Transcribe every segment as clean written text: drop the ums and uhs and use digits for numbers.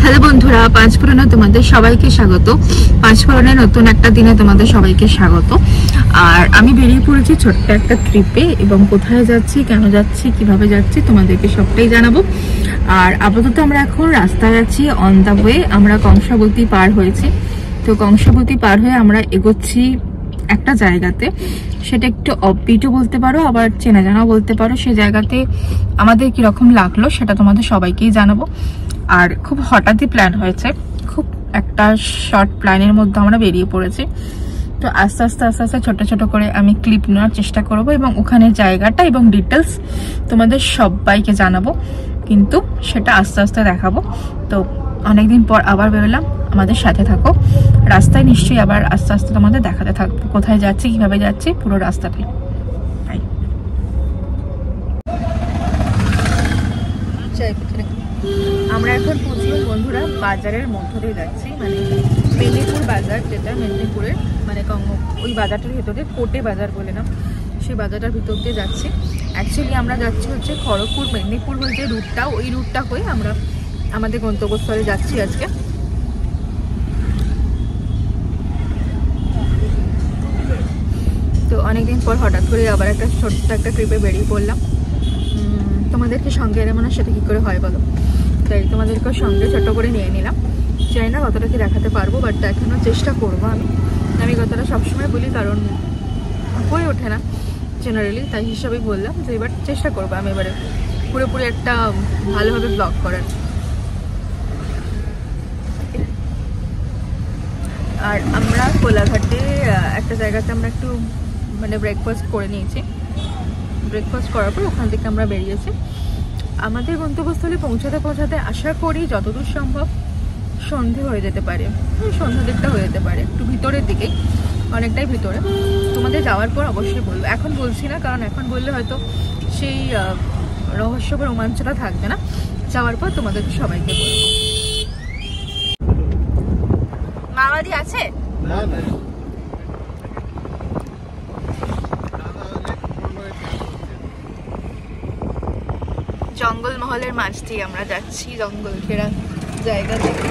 Hello বন্ধুরা, পাঁচফোড়নে তোমাদের সবাইকে স্বাগত। পাঁচফোড়নের নতুন একটা দিনে তোমাদের সবাইকে স্বাগত। আর আমি বেরিয়ে পড়েছি ছোট্ট একটা ট্রিপে, এবং কোথায় যাচ্ছি, কেন যাচ্ছি, কিভাবে যাচ্ছি তোমাদেরকে সবটাই জানাবো। আর আপাতত আমরা এখন রাস্তায় আছি, অন দা ওয়ে। আমরা কংসাবতী পার হয়েছি। তো কংসাবতী পার হয়ে আমরা এগোচ্ছি একটা জায়গাতে, সেটা একটু অফবিটও বলতে পারো, আবার চেনা জানাও বলতে পারো। সেই জায়গাতে আমাদের কিরকম লাগলো সেটা তোমাদের সবাইকেই জানাবো। আর খুব হঠাৎই প্ল্যান হয়েছে, খুব একটা শর্ট প্ল্যানের মধ্যে আমরা বেরিয়ে পড়েছি। তো আস্তে আস্তে আস্তে আস্তে ছোট ছোট করে আমি ক্লিপ নেওয়ার চেষ্টা করব, এবং ওখানে জায়গাটা এবং ডিটেলস তোমাদের সবাইকে জানাবো, কিন্তু সেটা আস্তে আস্তে দেখাবো। তো অনেকদিন পর আবার বেরোলাম, আমাদের সাথে থাকো। রাস্তায় নিশ্চয়ই আবার আস্তে আস্তে তোমাদের দেখাতে থাকবো কোথায় যাচ্ছি, কিভাবে যাচ্ছি, পুরো রাস্তাতে। আমরা এখন পৌঁছলাম বন্ধুরা বাজারের মধ্য দিয়ে যাচ্ছি, মানে মেদিনীপুর বাজার, যেটা মেদিনীপুরের মানে ওই বাজারটার ভিতরে কোটে বাজার বলে না, সেই বাজারটার ভিতর দিয়ে যাচ্ছি। অ্যাকচুয়ালি আমরা যাচ্ছি হচ্ছে খড়গপুর মেদিনীপুর হয়ে যে রুটটা, ওই রুটটা হয়ে আমরা আমাদের গন্তব্যস্থলে যাচ্ছি আজকে। তো অনেকদিন পর হঠাৎ করে আবার একটা ছোট্ট একটা ট্রিপে বেরিয়ে পড়লাম। তোমাদেরকে সঙ্গে এলে মানে সেটা কী করে হয় বলো, তাই তোমাদেরকে সঙ্গে ছোট করে নিয়ে নিলাম। চাই না কতটা কি দেখাতে পারবো, বাট দেখানোর চেষ্টা করবো। আমি কথাটা সবসময় বলি, কারণ হয়ে ওঠে না জেনারেলি, তাই হিসাবেই বললাম যে এবার চেষ্টা করবো আমি এবারে পুরোপুরি একটা ভালোভাবে ব্লগ করার। আর আমরা কোলাঘাটে একটা জায়গাতে আমরা একটু মানে ব্রেকফাস্ট করে নিয়েছি। ব্রেকফাস্ট করার পর ওখান থেকে আমরা বেরিয়েছি আমাদের গন্তব্যস্থলে পৌঁছাতে পৌঁছাতে আশা করি যতদূর সম্ভব সন্ধে হয়ে যেতে পারে, সন্ধ্যা দিকটা হয়ে যেতে পারে, একটু ভিতরের দিকেই, অনেকটাই ভিতরে। তোমাদের যাওয়ার পর অবশ্যই বলবো, এখন বলছি না, কারণ এখন বললে হয়তো সেই রহস্য বা রোমাঞ্চটা থাকবে না। যাওয়ার পর তোমাদের সবাইকে বলবো। মামাদি আছে? জঙ্গল মহলের মাঝ দিয়ে আমরা যাচ্ছি, জঙ্গল ঘেরা জায়গা থেকে।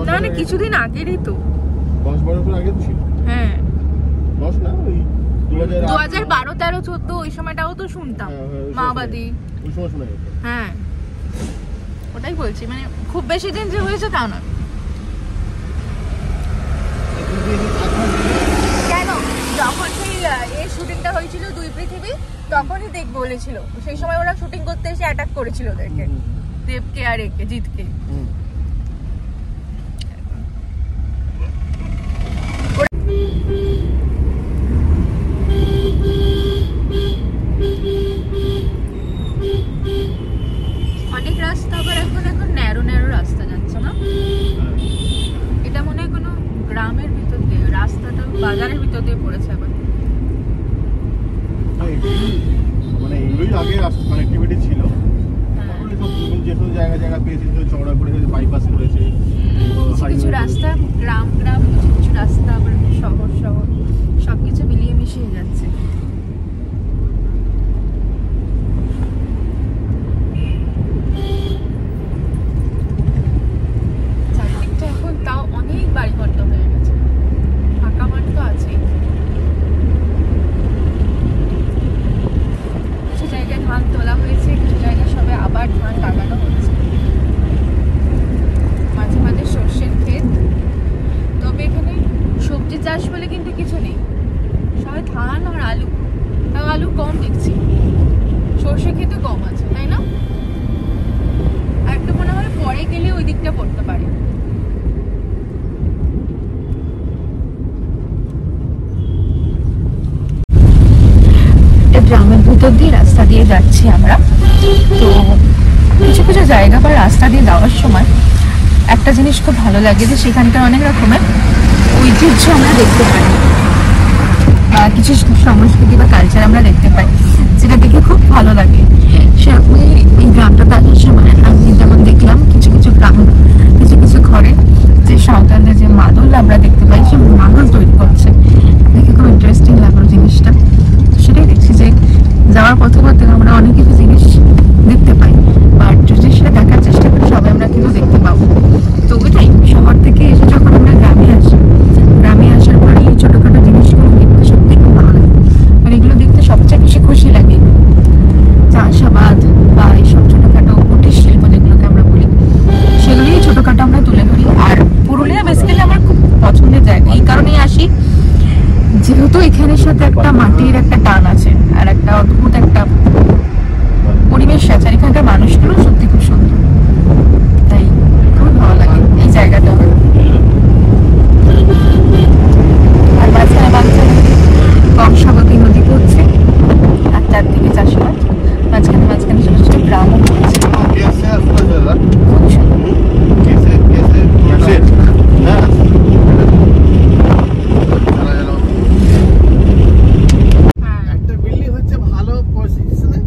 না না, কিছুদিন আগেরই তো, 10 বছর আগে ছিল। হ্যাঁ 10 না, ওই 2012, 13, 14 ওই সময়টাও তো শুনতাম মাওবাদী, ওই সময় শোনা যেত। হ্যাঁ ওটাই বলছি, মানে খুব বেশি দিন যে হয়েছে তা না। কেন যখন সেই এই শুটিংটা হয়েছিল দুই পৃথিবী, তখনই দেখ বলেছিল, সেই সময় ওরা শুটিং করতে এসে অ্যাটাক করেছিল ওদেরকে, দেবকে আর একে, জিতকে। অনেক রাস্তা আবার এখন ন্যারো ন্যারো রাস্তা যাচ্ছে না, এটা মনে হয় কোনো গ্রামের ভিতর দিয়ে, রাস্তাটা বাজারের ভিতর দিয়ে পড়েছে আবার। মানে এগুলোই আগে কানেক্টিভিটি ছিল, যেসব জায়গা জায়গা পেয়েছে চওড়া করে বাইপাস করেছে, কিছু রাস্তা গ্রাম গ্রাম, কিছু কিছু রাস্তা আবার শহর শহর, সবকিছু মিলিয়ে মিশিয়ে যাচ্ছে। চারদিকটা এখন তাও অনেক বাড়ি ঘর হয়ে গেছে, ফাঁকা মাঠ তো আছেই। কিছু জায়গায় ধান তোলা হয়েছে, কিছু জায়গায় সবে আবার ধান লাগানো হচ্ছে, মাঝে মাঝে সর্ষের ক্ষেত। তবে এখানে সবজি চাষ বলে কিন্তু কিছু নেই, সবাই ধান আর আলু, তাও আলু কম দেখছি, সর্ষে ক্ষেতে কম আছে, তাই না? আর একটু মনে হয় পরে গেলে ওই দিকটা পড়তে পারে। গ্রামের ভিতর দিয়ে রাস্তা দিয়ে যাচ্ছি আমরা। তো কিছু কিছু জায়গা বা রাস্তা দিয়ে যাওয়ার সময় একটা জিনিস খুব ভালো লাগে, যে সেখানকার অনেক রকমের ঐতিহ্য আমরা দেখতে পাই, বা কিছু সংস্কৃতি বা কালচার আমরা দেখতে পাই, যেটা দেখে খুব ভালো লাগে। সেরকমই এই গ্রামটা দেখার সময় আমি যেমন দেখলাম কিছু কিছু গ্রাম, কিছু কিছু ঘরে যে সাঁওতালদের যে মাদল আমরা দেখতে পাই, সে মাদল তৈরি করছে, দেখে খুব ইন্টারেস্টিং লাগলো জিনিসটা। সেটাই দেখছি যে যাওয়ার পথে পথে আমরা অনেক কিছু জিনিস দেখতে পাই, বাট যদি সেটা দেখার চেষ্টা করি সবাই আমরা কিন্তু দেখতে পাবো। তো ওইটাই, শহর থেকে এসে যখন আমরা গ্রামে আসি, গ্রামে আসার পরে এই ছোটখাটো জিনিসগুলো দেখতে সত্যি খুব ভালো লাগে। আর এগুলো দেখতে সবচেয়ে বেশি খুশি লাগে, চাষাবাদ বা এইসব ছোটখাটো কুটির শিল্প যেগুলোকে আমরা বলি, সেগুলোই ছোটখাটো আমরা তুলে ধরি। আর পুরুলিয়া বেসিক্যালি আমার খুব পছন্দের জায়গা, এই কারণেই আসি যেহেতু এখানের সাথে একটা মাটির একটা টান আছে আর একটা অদ্ভুত একটা পরিবেশ আছে, আর এখানকার মানুষগুলো সত্যি খুব সুন্দর, তাই খুব ভালো লাগে এই জায়গাটা। আর মাঝখানে মাঝখানে কংসাবতী নদী পড়ছে আর চারদিকে চাষাবাদ, মাঝখানে মাঝখানে ছোট ছোট গ্রামও পড়ছে, খুব সুন্দর। একটা বিল্ডিং হচ্ছে ভালো পজিশনে,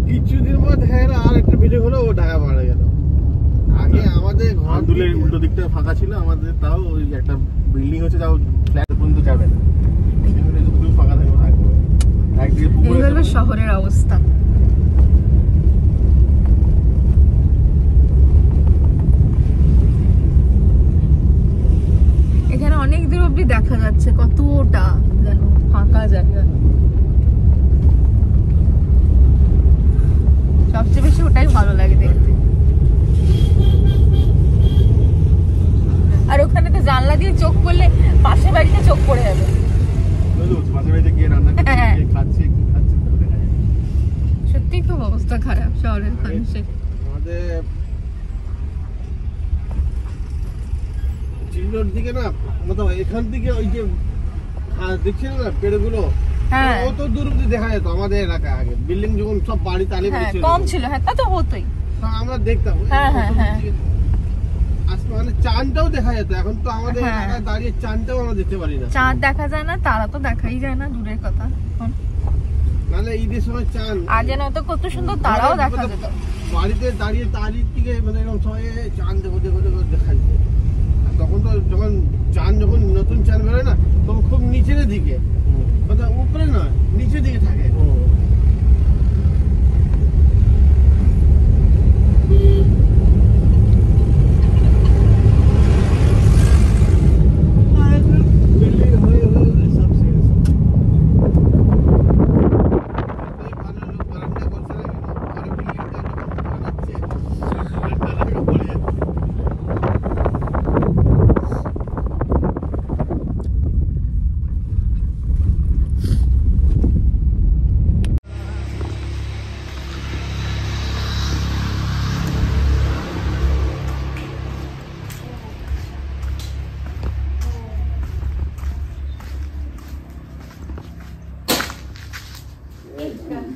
কিছুদিন মধ্যে আর একটা বিল্ডিং হলো, ও ঢাকা মারা গেল। আগে আমাদের ঘর দুলের উল্টো দিকটা ফাঁকা ছিল আমাদের, তাও ওই একটা বিল্ডিং হচ্ছে, তাও ফ্ল্যাট পর্যন্ত যাবে না, সেখানে যতটুকু ফাঁকা থাকবে থাকবে। একদিকে পুকুর, এই হলো শহরের অবস্থা। এখানে অনেক দূর অব্দি দেখা যাচ্ছে, কতটা যেন ফাঁকা জায়গা। সবচেয়ে বেশি ওটাই ভালো লাগে দেখতে। আর ওখানে তো জানলা দিয়ে চোখ পড়লে পাশের বাড়িতে চোখ পড়ে যাবে। পাশের বাড়িতে গিয়ে রান্না করছে, কে খাচ্ছে কি খাচ্ছে তো দেখা যায়। সত্যি খুব অবস্থা খারাপ শহরের মানুষের। আমাদের চিল্লোর দিকে না, মতলব এখান থেকে ওই যে দেখছেন না পেড়গুলো, হ্যাঁ অত দূর অব্দি দেখা যেত আমাদের এলাকায়। আগে বিল্ডিং যখন সব বাড়ি তালি হ্যাঁ কম ছিল, হ্যাঁ তা তো হতোই। আমরা দেখতাম, হ্যাঁ হ্যাঁ হ্যাঁ মানে চাঁদটাও দেখা যেত। এখন তো আমাদের হ্যাঁ। এলাকায় দাঁড়িয়ে চাঁদটাও আমরা দেখতে পারি না। চাঁদ দেখা যায় না, তারা তো দেখাই যায় না, দূরের কথা। নাহলে ঈদের সময় চাঁদ আগে না তো কত সুন্দর তারাও দেখা যেত। বাড়িতে দাঁড়িয়ে তালির দিকে মানে এরকম সবাই চাঁদ দেখো দেখো দেখো দেখা যেত। আর তখন তো যখন চাঁদ, যখন নতুন চাঁদ বেরোয় না, তখন খুব নিচের দিকে, অর্থাৎ উপরে না নিচের দিকে থাকে।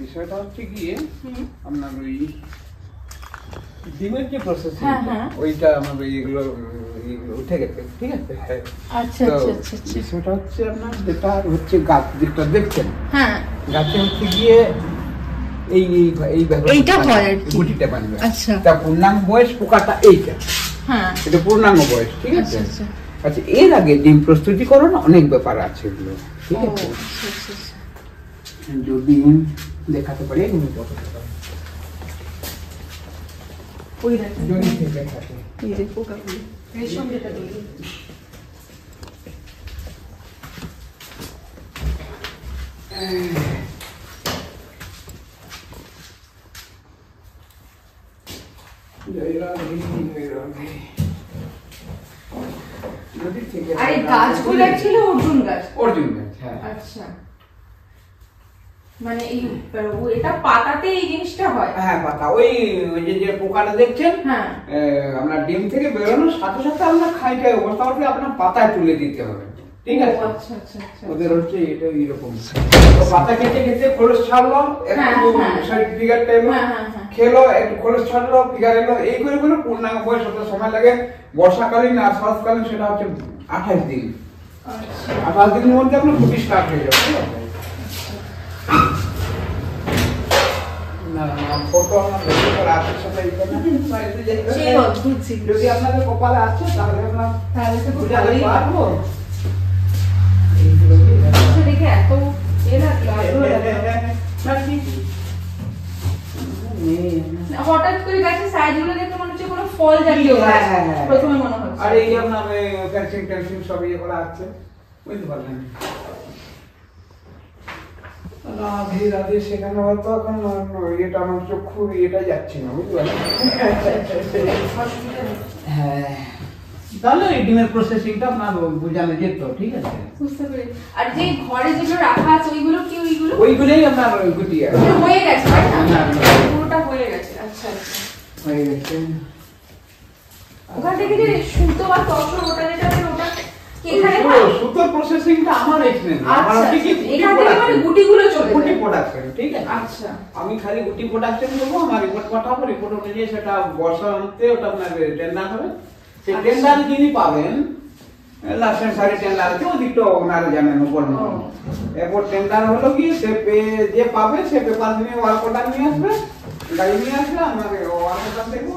বিষয়টা হচ্ছে গিয়ে আপনার ওই ডিমের যে প্রসেস, ওইটা আমাদের এগুলো উঠে গেছে, ঠিক আছে। আচ্ছা তো বিষয়টা হচ্ছে আপনার যেটা হচ্ছে গাছ যেটা দেখছেন, হ্যাঁ গাছে হচ্ছে গিয়ে এই এইটা হয় আর কি, গুটিটা বানবে। আচ্ছা তা পূর্ণাঙ্গ বয়স পোকাটা এইটা, হ্যাঁ এটা পূর্ণাঙ্গ বয়স, ঠিক আছে। আচ্ছা আচ্ছা, এর আগে ডিম প্রস্তুতিকরণ অনেক ব্যাপার আছে এগুলো, ঠিক আছে। যদি দেখাতে পারি ওই জমি থেকে থাকে এই যে পোকাগুলো রেশম যেটা তৈরি আর এই গাছগুলো ছিল অর্জুন গাছ। অর্জুন গাছ, হ্যাঁ। আচ্ছা, মানে এই এটা পাতাতে এই জিনিসটা হয়? হ্যাঁ, পাতা ওই যে পোকাটা দেখছেন, হ্যাঁ, আপনার ডিম থেকে বেরোনোর সাথে সাথে আপনার খাইটায় অবস্থা হবে, আপনার পাতায় তুলে দিতে হবে, ঠিক আছে। আচ্ছা আচ্ছা আচ্ছা, ওদের হচ্ছে এটা এরকম, তো পাতা কেটে কেটে খোলস ছাড়লো, একটু ফিগার টাইম খেলো, একটু খোলস ছাড়লো, ফিগার এলো, এই করে করে পূর্ণাঙ্গ বয়স হতে সময় লাগে। বর্ষাকালীন আর শরৎকালীন সেটা হচ্ছে 28 দিন। 28 দিনের মধ্যে আপনার ফুটি স্টার্ট হয়ে যাবে, ঠিক আছে। ফটো আমার রাতের সাথে যদি আপনাদের কপালে আছে তাহলে তাহলে পারবো। দেখে এত এ লাগলো ইয়ে, হ্যাঁ হ্যাঁ হ্যাঁ প্রথমে মনে হচ্ছে। আর এই আপনার ফ্যান্সিং ট্যান্সিং সব ইয়ে করা আছে, বুঝতে পারলেন? রাধে রাধে, সেখানে হয়তো এখন এটা আমার চক্ষু এটা যাচ্ছে না, বুঝতে পারলেন? হ্যাঁ, তাহলে এই ডিমের প্রসেসিংটা আপনার বোঝানো যেত, ঠিক আছে? বুঝতে পেরেছি। আর যে ঘরে যেগুলো রাখা আছে ওইগুলো কি? ওইগুলোই আপনার গুটি আছে, হয়ে গেছে তাই না? পুরোটা হয়ে গেছে। আচ্ছা আচ্ছা, হয়ে গেছে। ওখান থেকে যে সুতো বা তসর ওটা যেটা আছে ওটা কি এখানে হয়? সুতোর প্রসেসিংটা আমার এখানে নেই। আমার আচ্ছা, ঠিক এখান থেকে মানে গুটিগুলো চলে যায়। গুটি প্রোডাকশন, ঠিক আছে? আচ্ছা, আমি খালি গুটি প্রোডাকশন করবো, আমার রিপোর্ট পাঠাবো, রিপোর্ট অনুযায়ী সেটা বর্ষাতে ওটা আপনার টেন্ডার হবে। সেই টেন্ডার যিনি পাবেন, লাইসেন্সারি টেন্ডার আছে, ওদিকটা ওনারা জানেন উপর। এরপর টেন্ডার হলো কি, সে যে পাবে সে পেপার নিয়ে ওয়ার্ক অর্ডার নিয়ে আসবে, গাড়ি নিয়ে আসবে, আমাকে ওয়ার্ক অর্ডার দেখবো,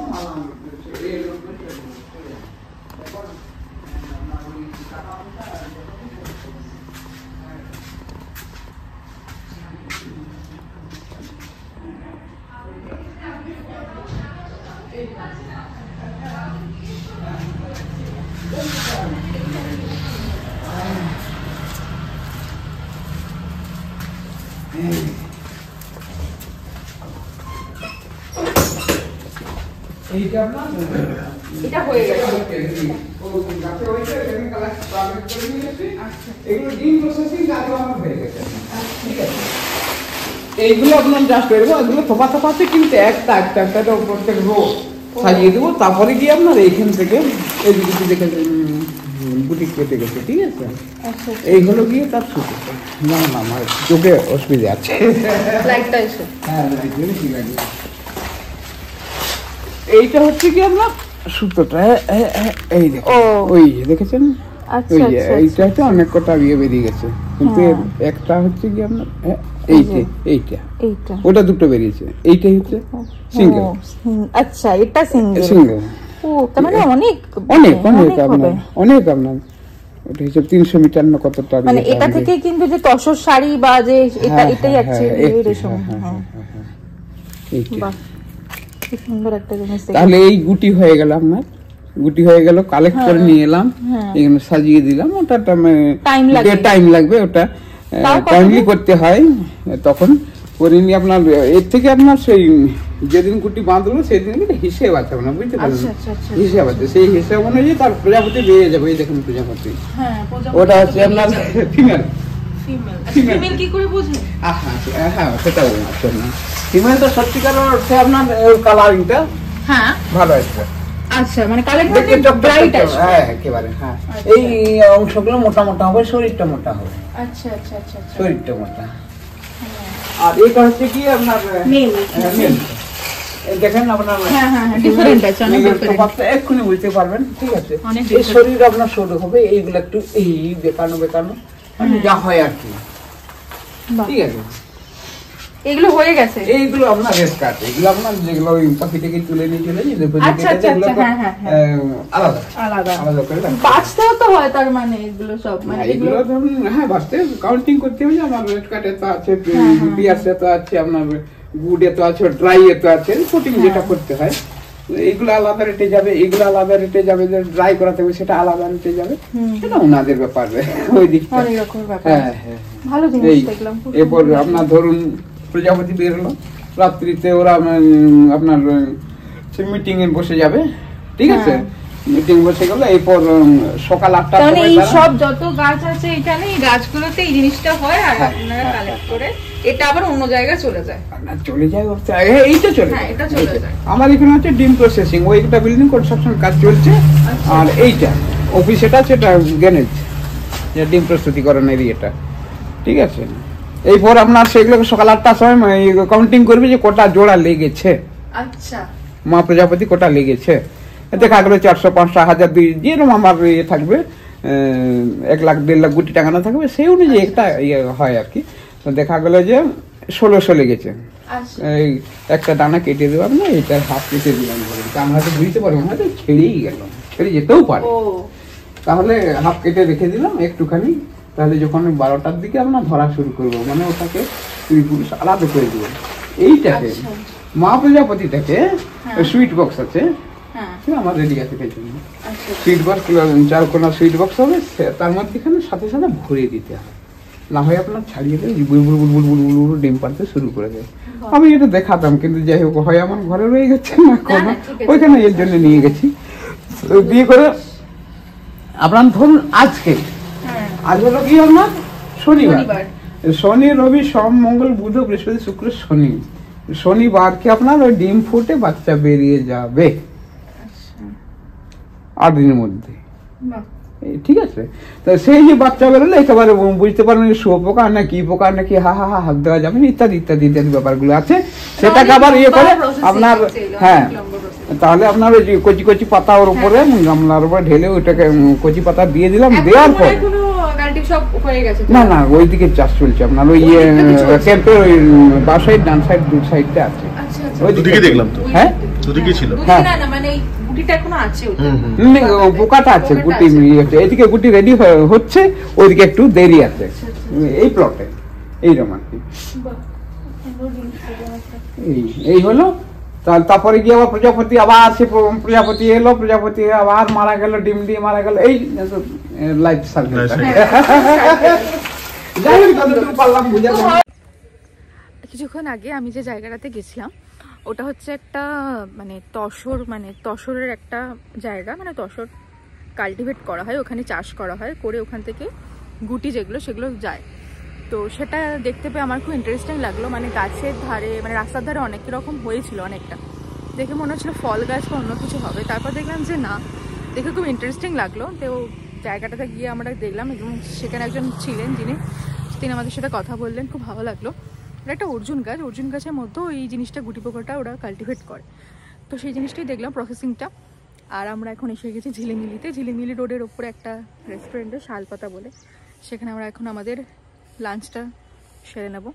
এইটা আপনার এটা হয়ে গেছে। এইগুলো আপনার জাস্ট করবো, এগুলো থোপা থোপাতে কিন্তু একটা একটা একটা প্রত্যেক রো সাজিয়ে দেবো, তারপরে গিয়ে আপনার এইখান থেকে এই দিকে দেখে গুটি কেটে গেছে, ঠিক আছে? এইগুলো গিয়ে তার সুতো। না না, আমার চোখে অসুবিধা আছে। হ্যাঁ, ঠিক আছে। এইটা হচ্ছে কি আপনার সুতোটা, এই দেখুন, ওই দেখেছেন, এইটা হচ্ছে অনেক কটা বিয়ে বেরিয়ে গেছে, কিন্তু একটা হচ্ছে কি আপনার এইটা ওটা দুটো বেরিয়েছে, এইটাই হচ্ছে সিঙ্গেল। আচ্ছা, এটা সিঙ্গেল। ও, তার মানে অনেক অনেক অনেক আপনার অনেক আপনার ওটা হচ্ছে 300 মিটার না কতটা, মানে এটা থেকে কিন্তু যে তসর শাড়ি বা যে এটা এটাই আছে এই রেশম। এইটা বাহ, কি সুন্দর একটা জিনিস। তাহলে এই গুটি হয়ে গেল আপনার, গুটি হয়ে গেল, কালেক্ট করে নিয়ে এলাম, এখানে সাজিয়ে দিলাম। ওটা টাইম লাগবে, ওটা টাইমলি করতে হয়, তখন করে নিয়ে আপনার এর থেকে আপনার সেই যেদিন গুটি বাঁধলো সেদিন হিসেব আছে আপনার, বুঝতে পারলেন? হিসেব আছে, সেই হিসেব অনুযায়ী তার প্রজাপতি বেরিয়ে যাবে। এই দেখুন প্রজাপতি, ওটা হচ্ছে আপনার ফিমেল। ফিমেল কি করে বুঝবেন? হ্যাঁ, সেটাও আছে না। ফিমেল তো সত্যিকার অর্থে আপনার কালারিংটা হ্যাঁ ভালো আসবে। আচ্ছা, মানে কালার দেখতে ব্রাইট আসবে। হ্যাঁ, একেবারে। হ্যাঁ, এই অংশগুলো মোটা মোটা হবে, শরীরটা মোটা হবে। আচ্ছা আচ্ছা আচ্ছা, শরীরটা মোটা। আর এটা হচ্ছে কি আপনার মেল। দেখেন আপনার ডিফারেন্ট আছে, অনেক ডিফারেন্ট। এক্ষুনি বুঝতে পারবেন, ঠিক আছে? অনেক এই শরীর আপনার সরু হবে, এইগুলো একটু এই বেকানো বেকানো, মানে যা হয় আর কি, ঠিক আছে? এগুলো হয়ে গেছে। এইগুলো আপনার রেস্কার্ট, এগুলো আপনার যেগুলো পাখি থেকে তুলে নিয়ে চলে যায়, আচ্ছা আচ্ছা আচ্ছা, হ্যাঁ হ্যাঁ, আলাদা আলাদা আলাদা করে রাখতে হবে। বাঁচতেও তো হয়, তার মানে এগুলো সব মানে এগুলো ধরুন, হ্যাঁ, বাঁচতে কাউন্টিং করতে হবে। আমার রেড কার্ডে তো আছে, পিয়ার্সে তো আছে, আপনার গুডে তো আছে, ড্রাই এ তো আছে, কোটিং যেটা করতে হয়। এইগুলো আলাদা রেটে যাবে, এগুলো আলাদা রেটে যাবে, যে ড্রাই করাতে হবে সেটা আলাদা রেটে যাবে, সেটা ওনাদের ব্যাপার, ওই দিকটা। অনেক রকমের ব্যাপার। হ্যাঁ হ্যাঁ, ভালো জিনিস দেখলাম। এরপর আপনার ধরুন প্রজাপতি বেরোলো, রাত্রিতে ওরা আপনার মিটিং এ বসে যাবে, ঠিক আছে? মিটিং বসে গেল, এরপর সকাল 8টার মানে সময় এই সব যত গাছ আছে এখানে, এই গাছগুলোতে এই জিনিসটা হয়, আর আপনারা কালেক্ট করে এটা আবার অন্য জায়গায় চলে যায়। চলে যায়, এইটা চলে যায়, এটা চলে যায়। আমার এখানে হচ্ছে ডিম প্রসেসিং, ওইটা বিল্ডিং কনস্ট্রাকশন কাজ চলছে। আর এইটা অফিস, এটা হচ্ছে গ্যানেজ, ডিম প্রস্তুতিকরণ এরিয়াটা, ঠিক আছে? এরপর আপনার সেগুলোকে সকাল 8টার সময় কাউন্টিং করবে যে কটা জোড়া লেগেছে। আচ্ছা, মা প্রজাপতি কোটা লেগেছে, দেখা গেলো 400, 500, 1000, যেরকম আমার ইয়ে থাকবে, 1 লাখ 1.5 লাখ গুটি টাকানো থাকবে, সেই অনুযায়ী একটা ইয়ে হয় আর কি। তো দেখা গেলো যে 1600 লেগেছে। এই একটা দানা কেটে দেবো না, এটা হাফ কেটে দিলাম, আমরা হয়তো বুঝতে পারবো, হয়তো ছেড়েই গেল, ছেড়ে যেতেও পারে, তাহলে হাফ কেটে রেখে দিলাম একটুখানি। তাহলে যখন 12টার দিকে আমরা ধরা শুরু করবো, মানে ওটাকে পুরুষ আলাদা করে দেবো। এইটাকে মা প্রজাপতিটাকে সুইট বক্স আছে, থেকে আমার রেডি আছে সেই জন্য সুইট বক্স, 4 কোণা সুইট বক্স হবে, তার মধ্যে এখানে সাথে সাথে ভরে দিতে হবে, না হয় আপনার ছাড়িয়ে দেবে বুলবুল বুলবুল বুলবুল ডিম পাড়তে শুরু করে দেবে। আমি এটা দেখাতাম, কিন্তু যাই হোক হয় আমার ঘরে রয়ে গেছে না কোনো, ওইখানে এর জন্য নিয়ে গেছি। দিয়ে করে আপনার ধরুন আজকে আজ হলো কি আপনার শনিবার, শনি রবি সোম মঙ্গল বুধ বৃহস্পতি শুক্র শনি, শনিবারকে আপনার ওই ডিম ফুটে বাচ্চা বেরিয়ে যাবে 8 দিনের মধ্যে। ঠিক আছে, তো সেই যে বাচ্চা বেরোলে একেবারে বুঝতে পারবেন শুয়োপোকা না কি পোকা নাকি হাত দেওয়া যাবে না, ইত্যাদি ইত্যাদি ইত্যাদি ব্যাপারগুলো আছে। সেটাকে আবার ইয়ে করে আপনার, হ্যাঁ তাহলে আপনার ওই কচি কচি পাতা ওর উপরে গামলার উপরে ঢেলে ওইটাকে কচি পাতা দিয়ে দিলাম, দেওয়ার পর না না ওইদিকে চাষ চলছে আপনার ওই ক্যাম্পের ওই বা সাইড ডান সাইড দু সাইডটা আছে, ওইদিকে দেখলাম তো। হ্যাঁ ওইদিকে ছিল, হ্যাঁ পোকাটা আছে, গুটি এদিকে গুটি রেডি হচ্ছে, ওইদিকে একটু দেরি আছে এই প্লটে, এইরকম আর কি। এই হলো, তারপরে গিয়ে আবার প্রজাপতি, আবার সে প্রজাপতি এলো, প্রজাপতি আবার মারা গেল, ডিম দিয়ে মারা গেল, এই লাইফ সার্কেল। কিছুক্ষণ আগে আমি যে জায়গাটাতে গেছিলাম ওটা হচ্ছে একটা মানে তসরের একটা জায়গা, মানে তসর কাল্টিভেট করা হয়, ওখানে চাষ করা হয়, করে ওখান থেকে গুটি যেগুলো সেগুলো যায়। তো সেটা দেখতে পেয়ে আমার খুব ইন্টারেস্টিং লাগলো, মানে গাছের ধারে মানে রাস্তার ধারে অনেক রকম হয়েছিল, অনেকটা দেখে মনে হচ্ছিল ফল গাছ বা অন্য কিছু হবে, তারপর দেখলাম যে না, দেখে খুব ইন্টারেস্টিং লাগলো। তো জায়গাটাতে গিয়ে আমরা দেখলাম এবং সেখানে একজন ছিলেন তিনি আমাদের সাথে কথা বললেন, খুব ভালো লাগলো। এটা একটা অর্জুন গাছ, অর্জুন গাছের মধ্যেও এই জিনিসটা গুটি পোকাটা ওরা কাল্টিভেট করে, তো সেই জিনিসটাই দেখলাম প্রসেসিংটা। আর আমরা এখন এসে গেছি ঝিলিমিলিতে, ঝিলিমিলি রোডের ওপরে একটা রেস্টুরেন্টে শালপাতা বলে, সেখানে আমরা এখন আমাদের লাঞ্চটা সেরে নেব।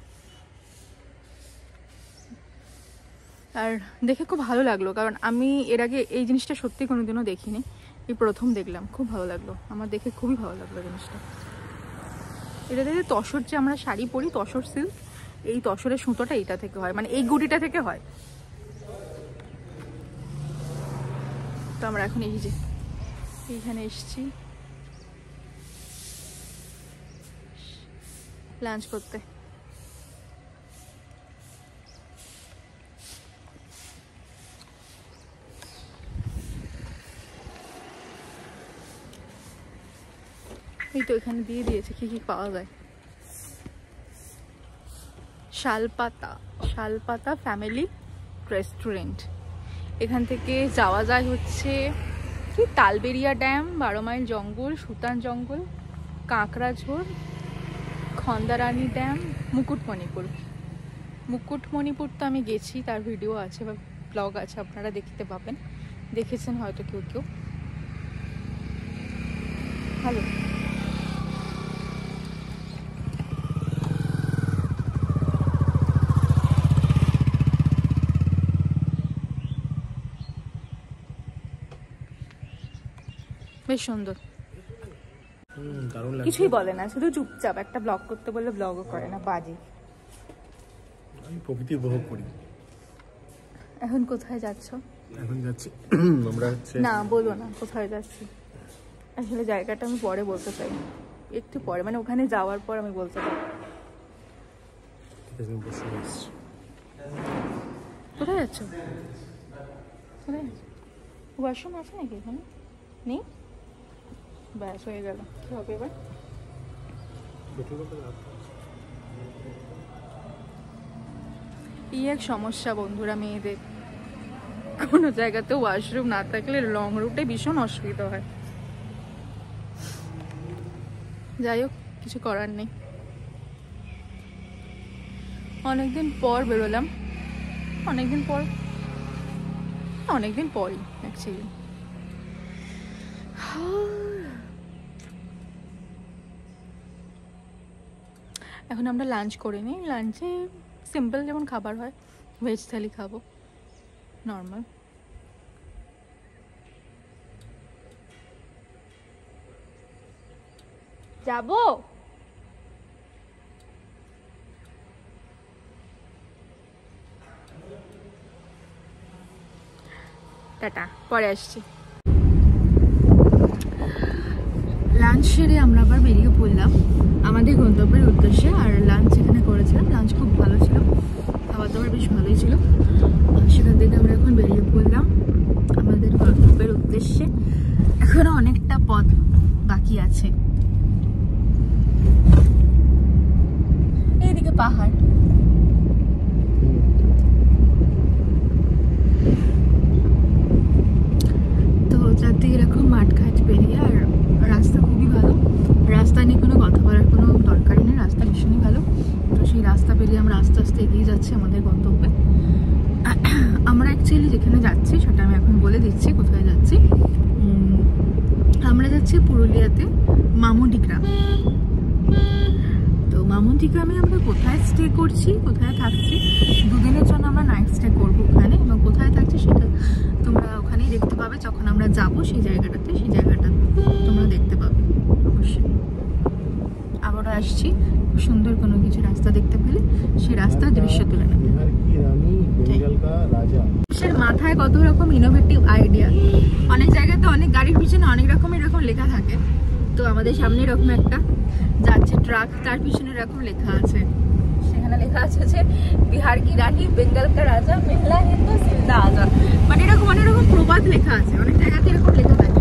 আর দেখে খুব ভালো লাগলো, কারণ আমি এর আগে এই জিনিসটা সত্যি কোনোদিনও দেখিনি, এই প্রথম দেখলাম, খুব ভালো লাগলো আমার, দেখে খুবই ভালো লাগলো জিনিসটা। এটা দেখে তসর যে আমরা শাড়ি পরি, তসর সিল্ক, এই তসরের সুতোটা এইটা থেকে হয়, মানে এই গুটিটা থেকে হয়। তো আমরা এখন এই যে এইখানে এসেছি লাঞ্চ করতে। এই তো এখানে দিয়ে দিয়েছে কি কি পাওয়া যায়। শালপাতা ফ্যামিলি রেস্টুরেন্ট, এখান থেকে যাওয়া যায় হচ্ছে কি তালবেরিয়া ড্যাম, 12 মাইল জঙ্গল, সুতান জঙ্গল, কাঁকড়াঝোড়, খন্দারানী ড্যাম, মুকুটমণিপুর তো আমি গেছি, তার ভিডিও আছে বা ব্লগ আছে, আপনারা দেখতে পাবেন, দেখেছেন হয়তো কেউ কেউ। ভালো বেশ সুন্দর, কিছুই বলে না, শুধু চুপচাপ, একটা ব্লগ করতে বললে ব্লগও করে না, বাজে। আমি প্রকৃতি উপভোগ করি। এখন কোথায় যাচ্ছ? এখন যাচ্ছি আমরা না বলো না কোথায় যাচ্ছি, আসলে জায়গাটা আমি পরে বলতে চাই, একটু পরে, মানে ওখানে যাওয়ার পর আমি বলতে চাই। কোথায় যাচ্ছ? কোথায় ওয়াশরুম আছে নাকি এখানে? নেই, ব্যাস হয়ে গেল, কি হবে এবার? এই এক সমস্যা বন্ধুরা মেয়েদের, কোনো জায়গাতে ওয়াশরুম না থাকলে লং রুটে ভীষণ অসুবিধা হয়। যাই হোক, কিছু করার নেই। অনেকদিন পর বেরোলাম, অনেকদিন পরই অ্যাকচুয়ালি। এখন আমরা লাঞ্চ করে নিই, লাঞ্চে সিম্পল যেমন খাবার হয়, ভেজ থালি খাবো নর্মাল। যাবো টাটা, পরে আসছি। লাঞ্চ সেরে আমরা আবার বেরিয়ে পড়লাম আমাদের গন্তব্যের উদ্দেশ্যে। আর লাঞ্চ এখানে করেছিলাম, লাঞ্চ খুব ভালো ছিল, খাবার দাবার বেশ ভালোই ছিল। সেখান থেকে আমরা এখন বেরিয়ে পড়লাম আমাদের গন্তব্যের উদ্দেশ্যে। এখনো অনেকটা পথ বাকি আছে। এইদিকে পাহাড়, তো যাতে এরকম মাঠঘাট পেরিয়ে। আর রাস্তা খুবই ভালো, রাস্তা নিয়ে কোনো কথা বলার কোনো দরকারই নেই, রাস্তা ভীষণই ভালো। তো সেই রাস্তা পেরিয়ে আমরা আস্তে আস্তে এগিয়ে যাচ্ছি আমাদের গন্তব্যে। আমরা অ্যাকচুয়ালি যেখানে যাচ্ছি সেটা আমি এখন বলে দিচ্ছি কোথায় যাচ্ছি। আমরা যাচ্ছি পুরুলিয়াতে মামুডি গ্রাম। তো মামুডি গ্রামে আমরা কোথায় স্টে করছি, কোথায় থাকছি, 2 দিনের জন্য আমরা নাইট স্টে করবো ওখানে। এবং কোথায় থাকছি সেটা তোমরা ওখানেই দেখতে পাবে যখন আমরা যাব সেই জায়গাটাতে, সেই জায়গাটা তোমরা দেখতে পাবে অবশ্যই। আবারও আসছি, সুন্দর কোনো কিছু রাস্তা দেখতে পেলে সেই রাস্তার দৃশ্য তুলে নেবে। মাথায় কত রকম ইনোভেটিভ আইডিয়া, অনেক জায়গাতে অনেক গাড়ির পিছনে অনেক রকম এরকম লেখা থাকে। তো আমাদের সামনে এরকম একটা যাচ্ছে ট্রাক, তার পিছনে এরকম লেখা আছে, সেখানে লেখা আছে যে বিহার কি রানী, বেঙ্গল কা রাজা, মেহলা হিন্দু সিলদা আজা। মানে এরকম অনেক রকম প্রবাদ লেখা আছে, অনেক জায়গাতে এরকম লেখা থাকে।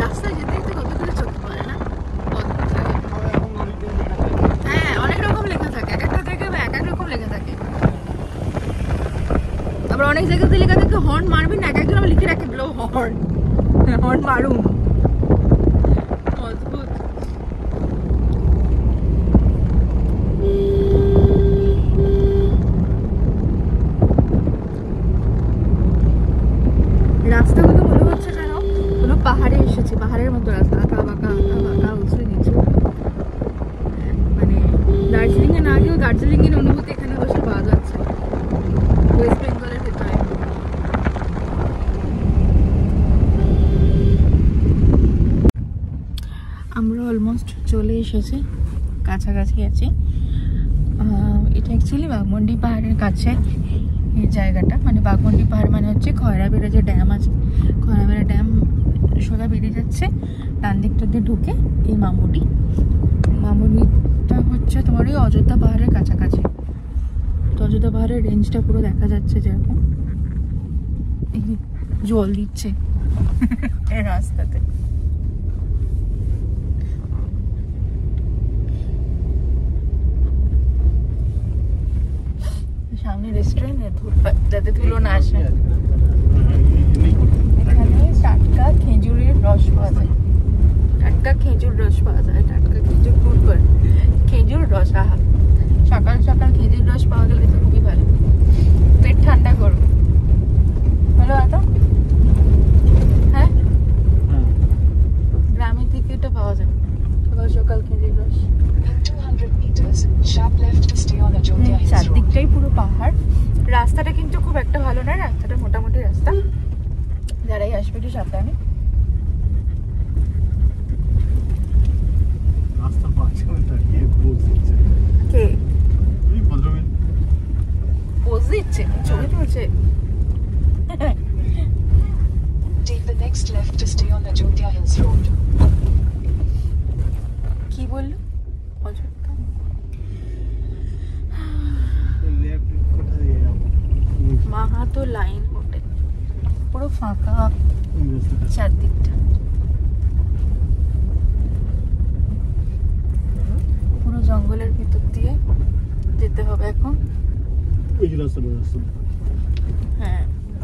রাস্তায় যেতে যেতে কতগুলো চোখে পড়ে না, হ্যাঁ অনেক রকম লেখা থাকে, এক একটা জায়গায় এক এক রকম লেখা থাকে। আবার অনেক জায়গাতে লেখা থাকে হর্ন মারবি না, এক একজন আবার লিখে রাখে ব্লো হর্ন, হর্ন মারুন। অদ্ভুত। রাস্তাগুলো মনে হচ্ছে যেন কোনো পাহাড়ে এসেছে, পাহাড়ের মতো রাস্তা, আঁকা বাঁকা উঁচু নিচু। মানে দার্জিলিং এ না গিয়েও দার্জিলিং এর অনুভূতি এখানে বসে পাওয়া যাচ্ছে ওয়েস্ট বেঙ্গলের ভেতরে। আমরা অলমোস্ট চলে এসেছি, কাছাকাছি আছি। এটা অ্যাকচুয়ালি বাঘমুন্ডি পাহাড়ের কাছে এই জায়গাটা। মানে বাঘমুন্ডি পাহাড় মানে হচ্ছে খয়রাবেড়া যে ড্যাম আছে, খয়রাবেড়া ড্যাম সোজা বেরিয়ে যাচ্ছে, ডান দিকটা দিয়ে ঢুকে এই মামুডিটা হচ্ছে তোমার ওই অযোধ্যা পাহাড়ের কাছাকাছি। তো অযোধ্যা পাহাড়ের রেঞ্জটা পুরো দেখা যাচ্ছে, যেরকম জল দিচ্ছে রাস্তাতে। সামনে রেস্টুরেন্ট, যাতে ধুলো না আসে। এখানে টাটকা খেজুরের রস পাওয়া যায়, টাটকা খেজুর রস পাওয়া যায়, টাটকা খেজুর গুড় করে খেজুর রস। আহা, সকাল সকাল খেজুর রস পাওয়া গেলে তো খুবই ভালো, পেট ঠান্ডা করবে। ভালো তো হ্যাঁ, গ্রামের থেকে এটা পাওয়া যায় সকাল সকাল খেজুর রস। চারদিকটাই পুরো পাহাড়। রাস্তাটা কিন্তু খুব একটা ভালো না, রাস্তাটা মোটামুটি রাস্তা, যারাই আসবে একটু সাবধানে। কে পোজ দিচ্ছে, ছবি তুলছে? কি বললো? অযোধ্যা মাহাতো লাইন হোটেল, পুরো ফাঁকা চারদিকটা, পুরো জঙ্গলের ভিতর দিয়ে যেতে হবে এখন। হ্যাঁ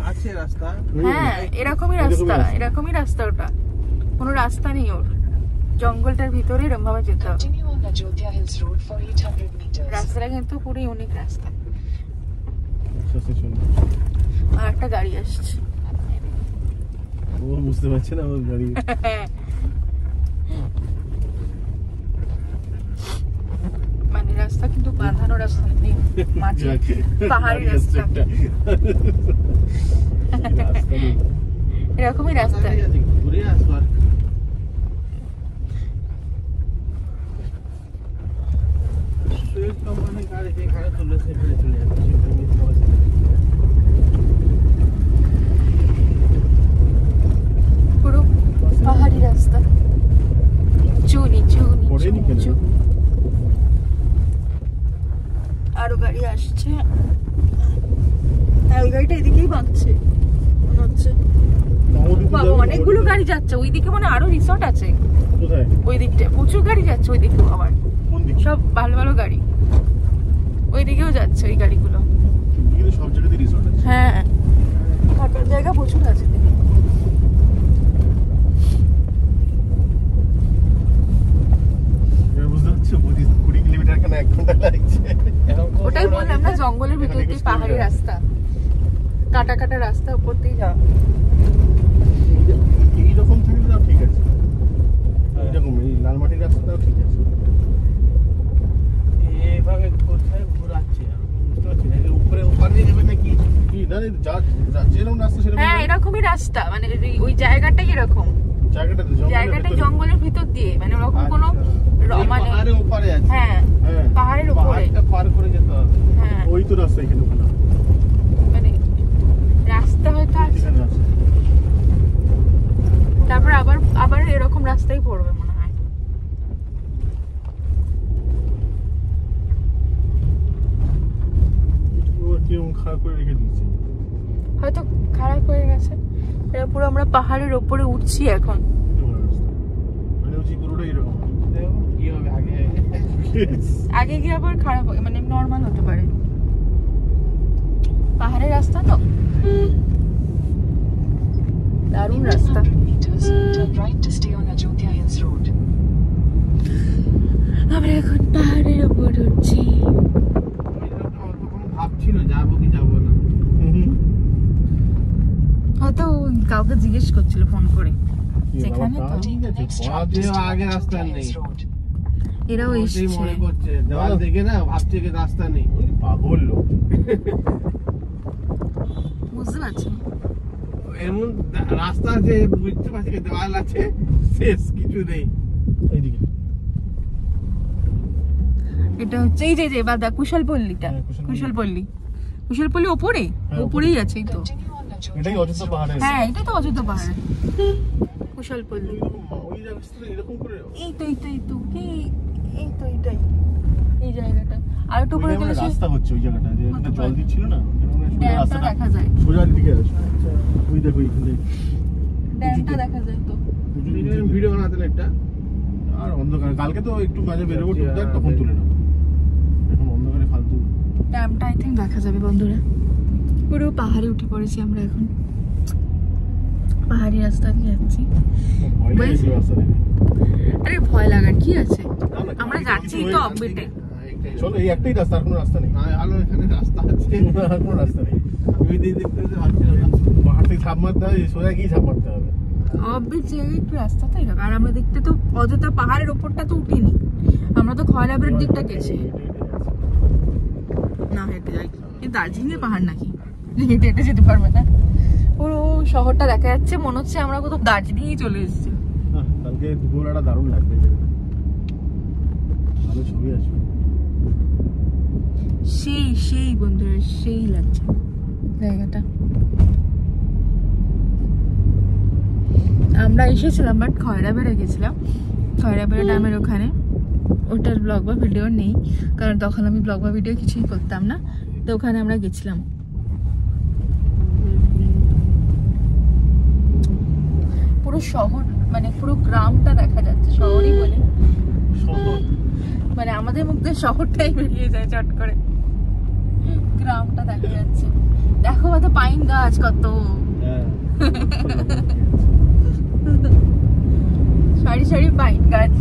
আছে রাস্তা, হ্যাঁ এরকমই রাস্তা, এরকমই রাস্তা, ওটা কোনো রাস্তা নেই ওর, জঙ্গলটার ভিতরে এরকম ভাবে যেতে হবে। রাস্তাটা কিন্তু পুরো ইউনিক রাস্তা। আর একটা গাড়ি আসছে, ও বুঝতে পারছে না ওর গাড়ি। মানে রাস্তা কিন্তু বাঁধানো রাস্তা নেই, মাঝে পাহাড়ি রাস্তা, এরকমই রাস্তা। ঘুরে আসবো আর কোম্পানি গাড়ি এখানে চলে চলে যাচ্ছে। উঁচু। আরো গাড়ি আসছে, ওই গাড়িটা এদিকেই বাঁকছে মনে হচ্ছে। বাবা অনেকগুলো গাড়ি যাচ্ছে ওইদিকে, মানে আরো রিসর্ট আছে ওই দিকটা, প্রচুর গাড়ি যাচ্ছে ওই দিকেও, আবার সব ভালো ভালো গাড়ি ওই দিকেও যাচ্ছে ওই গাড়িগুলো। সব জায়গাতে রিসর্ট আছে। হ্যাঁ থাকার জায়গা প্রচুর আছে। ওটাই বললাম না, জঙ্গলের ভিতর দিয়ে পাহাড়ি রাস্তা, কাটা কাটা রাস্তা, উপর দিয়ে যাওয়া। এইরকম থাকলে তাও ঠিক আছে, এইরকম এই লাল মাটির রাস্তাটাও ঠিক আছে। এইভাবে কোথায় ঘোরাচ্ছে বুঝতে পারছি না, উপরে ওপারে যাবে নাকি কি না, যেরকম রাস্তা সেরকম। হ্যাঁ এরকমই রাস্তা, মানে ওই জায়গাটাই এরকম, জায়গাটা জঙ্গলের ভিতর দিয়ে, মানে ওরকম কোনো মানে পাহাড়ের ওপারে আছে। হ্যাঁ পাহাড়ের উপরে পার করে যেতে হবে। হ্যাঁ ওই তো রাস্তা এখানে, মানে রাস্তা হয়তো আছে, তারপর আবার আবার এরকম রাস্তাই পড়বে মনে হয়। খারাপ করে রেখে দিয়েছি, হয়তো খারাপ হয়ে গেছে। এটা পুরো আমরা পাহাড়ের ওপরে উঠছি এখন। আগে গিয়ে আবার খারাপ হয়, মানে নর্মাল হতে পারে, পাহাড়ের রাস্তা তো। দারুণ রাস্তা। আমরা এখন পাহাড়ের ওপর উঠছি। ভাবছিল যাবো কি যাবো না, হয়তো কাউকে জিজ্ঞেস করছিল ফোন করে যেখানে তো আগে রাস্তা নেই, এরাও এসছে মনে করছে দেওয়াল দেখে না, ভাবছে কি রাস্তা নেই। পাগল লোক, বুঝতে পারছি এমন রাস্তা আছে বুঝতে পারছি, দেওয়াল আছে শেষ কিছু নেই। এইদিকে এটা হচ্ছে এই যে বাদা কুশলপল্লীটা, কুশলপল্লী, কুশলপল্লী ওপরে, ওপরেই আছে এই তো। এটাই অযোধ্যা পাহাড়ে। হ্যাঁ এটা তো অযোধ্যা পাহাড়, কুশলপল্লী। ওই রাস্তাটা এরকম করে, এই তো এই তো এইটাই, এই জায়গাটা। আর একটু উপরে গেলে রাস্তা হচ্ছে ওই জায়গাটা, যে এখানে জল দিচ্ছিল না, ড্যামটা দেখা যায়, সোজা দিকে আছে। ওই দেখো এইখানে ড্যামটা দেখা যায় তো। ভিডিও বানাতেন একটা, আর অন্ধকার কালকে তো একটু মাঝে বেরোবো টুকটাক, তখন তুলে নেবো, এখন অন্ধকারে ফালতু। ড্যামটা আই থিঙ্ক দেখা যাবে বন্ধুরা। পুরো পাহাড়ে উঠে পড়েছি আমরা এখন, পাহাড়ি রাস্তা দিয়ে যাচ্ছি। আরে ভয় লাগার কি আছে, আমরা যাচ্ছি তো অফবিটে। চলো এই একটাই রাস্তা, আর কোনো রাস্তা নেই। আলো এখানে রাস্তা আছে, আর কোনো রাস্তা নেই। আমি দেখতে পাচ্ছিলাম না, পাহাড় থেকে ঝাঁপ মারতে হবে, সোজা গিয়ে ঝাঁপ মারতে হবে। অফবিট জায়গায় একটু রাস্তা তো এরকম। আর আমরা দেখতে তো অযোধ্যা পাহাড়ের ওপরটা তো উঠিনি, আমরা তো খয়রাবের দিকটা গেছি। না হেঁটে যাই, দার্জিলিং এর পাহাড় নাকি, হেঁটে হেঁটে যেতে পারবে না। পুরো শহরটা দেখা যাচ্ছে, মনে হচ্ছে আমরা কোথাও দার্জিলিংই চলে এসেছি। কালকে দুপুরবেলাটা দারুণ লাগবে, ভালো ছবি আসবে। সেই বন্ধুরা সেই লাগছে জায়গাটা। আমরা এসেছিলাম বাট খয়রাবেড়ে গেছিলাম, খয়রাবেড়ে ড্যামের ওখানে। ওটার ব্লগ বা ভিডিও নেই, কারণ তখন আমি ব্লগ বা ভিডিও কিছুই করতাম না, তো ওখানে আমরা গেছিলাম। পুরো শহর, মানে পুরো গ্রামটা দেখা যাচ্ছে, শহরই বলে, মানে আমাদের মুখ দিয়ে শহরটাই বেরিয়ে যায় চট করে, গ্রামটা দেখা যাচ্ছে। দেখো কত পাইন গাছ, কত সারি সারি পাইন গাছ।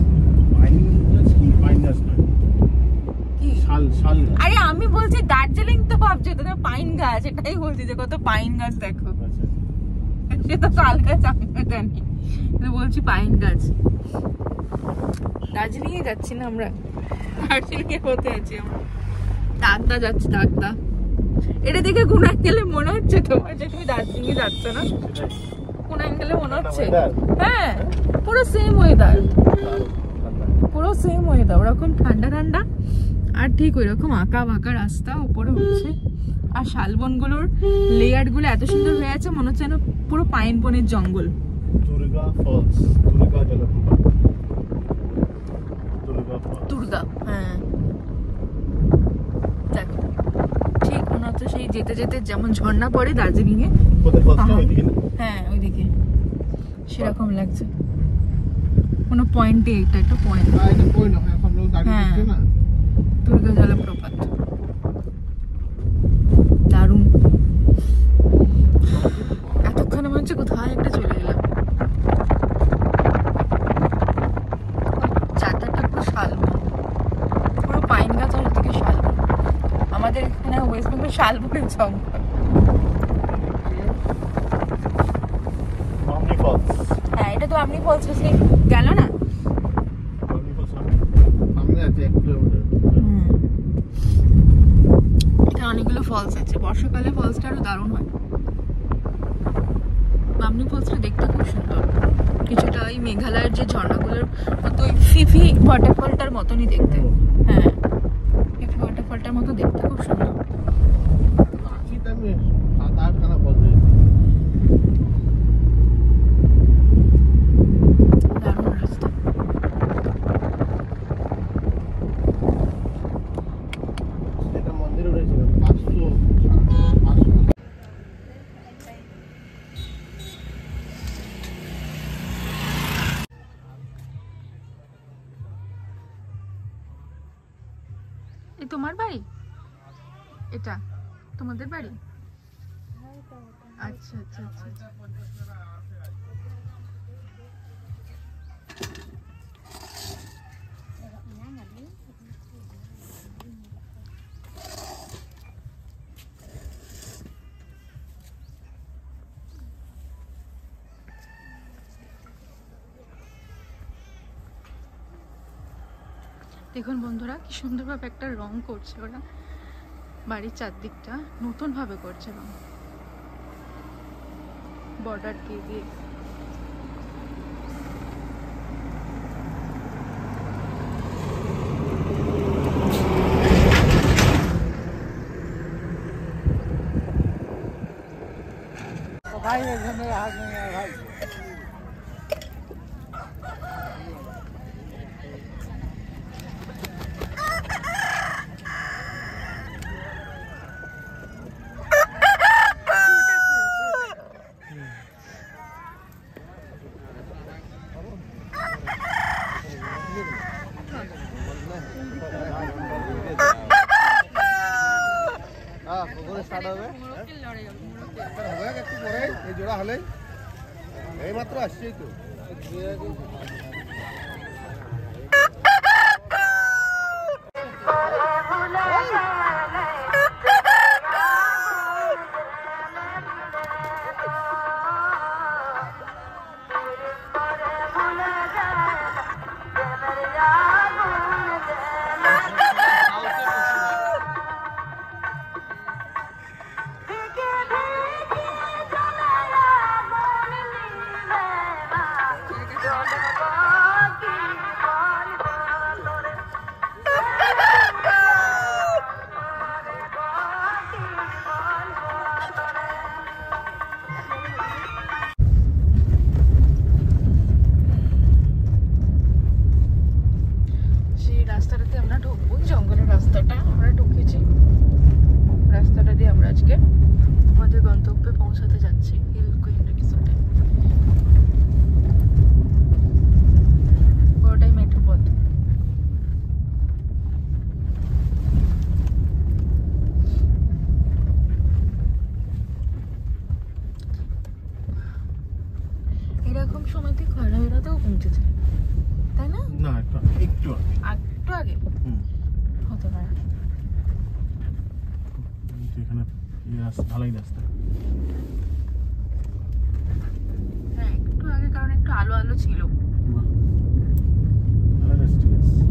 আরে আমি বলছি দার্জিলিং তো ভাবছি, তো পাইন গাছ, এটাই বলছি যে কত পাইন গাছ দেখো। সে তো শাল গাছ আমি জানি, বলছি পাইন গাছ। দার্জিলিং এ যাচ্ছি না আমরা, দার্জিলিং এ কোথায় আছি আমরা, দাগদা যাচ্ছি, দাগদা। এটা দেখে কোন অ্যাঙ্গেলে মনে হচ্ছে তোমার যে তুমি দার্জিলিং এ যাচ্ছ না? কোন অ্যাঙ্গেলে মনে হচ্ছে? হ্যাঁ পুরো সেম ওয়েদার, পুরো সেম ওয়েদার, ওরকম ঠান্ডা ঠান্ডা, আর ঠিক ওই রকম আঁকা বাঁকা রাস্তা উপরে উঠছে। আর শালবনগুলোর লেয়ার গুলো এত সুন্দর হয়ে আছে, মনে হচ্ছে যেন পুরো পাইন বনের জঙ্গল। দুর্গা ফলস, দুর্গা জলপ্রপাত, দুর্গা দুর্গা, হ্যাঁ দেখো ঠিক মনে হচ্ছে সেই যেতে যেতে যেমন ঝর্ণা পড়ে দার্জিলিং এ, হ্যাঁ ওইদিকে সেরকম লাগছে। কোনো পয়েন্টে এটা একটা পয়েন্ট, হ্যাঁ দুর্গা জলপ্রপাত দারুণ। এতক্ষণে মনে হচ্ছে কোথায় একটা চলে গেলাম। চারটাটা পুরো শালবন, পুরো পাইন গাছ আর ওদিকে শালবন। আমাদের এখানে ওয়েস্ট বেঙ্গল শালবনের জঙ্গল। হ্যাঁ এটা তো আপনি ফলস গেল না, এটা অনেকগুলো ফলস আছে। বর্ষাকালে ফলসটা আরো দারুণ হয়। বামনি ফলসটা দেখতে খুব সুন্দর, কিছুটা ওই মেঘালয়ের যে ঝর্ণাগুলোর মতো ওই ফিফি ওয়াটারফলটার মতনই দেখতে। হ্যাঁ ফিফি ওয়াটারফলটার মতো দেখতে খুব সুন্দর। দারুণ রাস্তা। মন্দির উঠেছিল 500। এই তোমার বাড়ি? এটা তোমাদের বাড়ি? আচ্ছা আচ্ছা আচ্ছা আচ্ছা। দেখুন বন্ধুরা কি সুন্দরভাবে একটা রং করছে ওরা, বাড়ির চারদিকটা নতুন ভাবে করছে রং, বর্ডার দিয়ে দিয়ে। ভাই এখানে ভাই জোড়া হলে এই মাত্র আসছে তো। রাস্তাটাতে আমরা ঢুকবো, জঙ্গলের রাস্তাটা আমরা ঢুকেছি, রাস্তাটা দিয়ে আমরা আজকে আমাদের গন্তব্যে পৌঁছাতে যাচ্ছি, হিল কুইন রিসোর্টে। পুরোটাই মেঠো পথ। এরকম সময়তে খয়রাতেও পৌঁছেছে তাই না? না একটু একটু আগে হতে পারে। এখানে ভালোই রাস্তা, হ্যাঁ একটু আগে, কারণ একটু আলো আলো ছিল,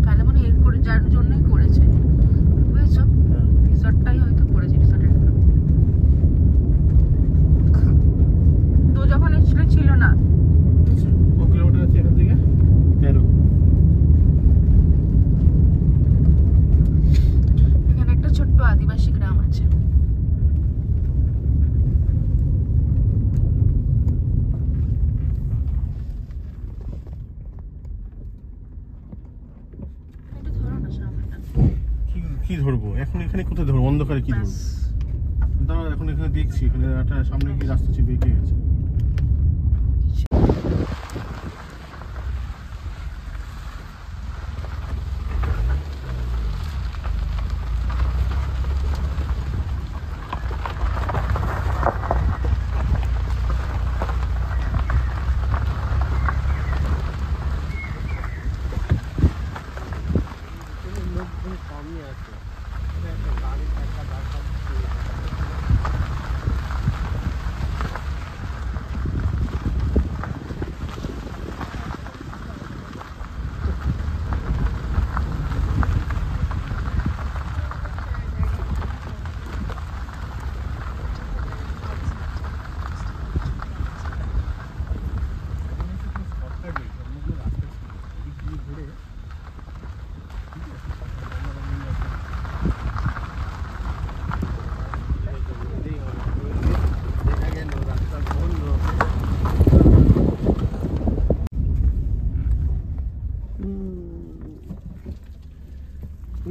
তাহলে মনে এর করে যার জন্যই করেছে, বুঝেছো? রিসর্টটাই হয়তো করেছে, রিসর্টের তো যখন এসেছিল ছিল না। ক কিলোমিটার আছে এখান থেকে? 13। এখানে একটা ছোট্ট আদিবাসী গ্রাম আছে। কি ধরবো এখন? এখানে কোথায় ধরবো? অন্ধকারে কি ধরবো? দাঁড়াও, এখন এখানে দেখছি, এখানে একটা সামনে কি রাস্তা আছে, বেঁকে গেছে।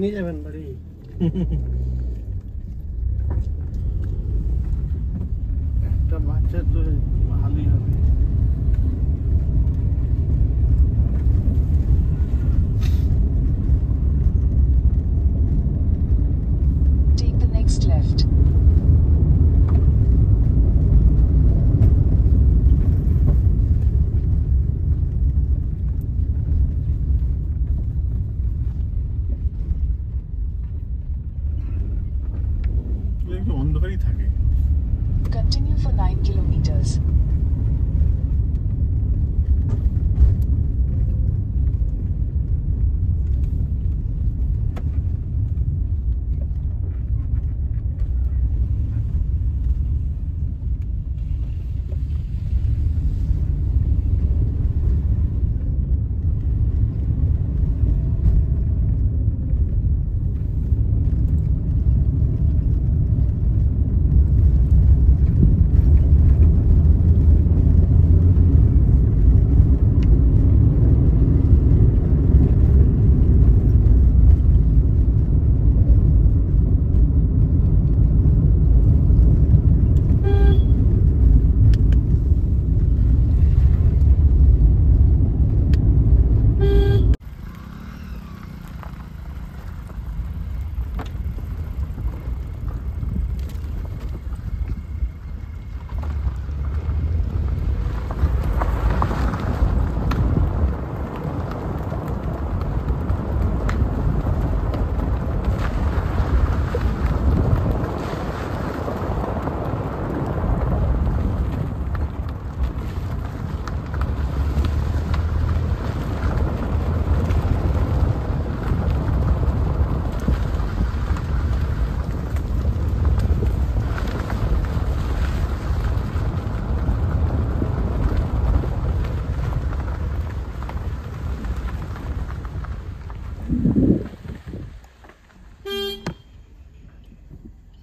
নিয়ে যাবেন বাড়ি? একটা বাচ্চা তো ভালোই হবে। Take the next left. অন্ধকারই থাকে। Continue for 9 kilometers.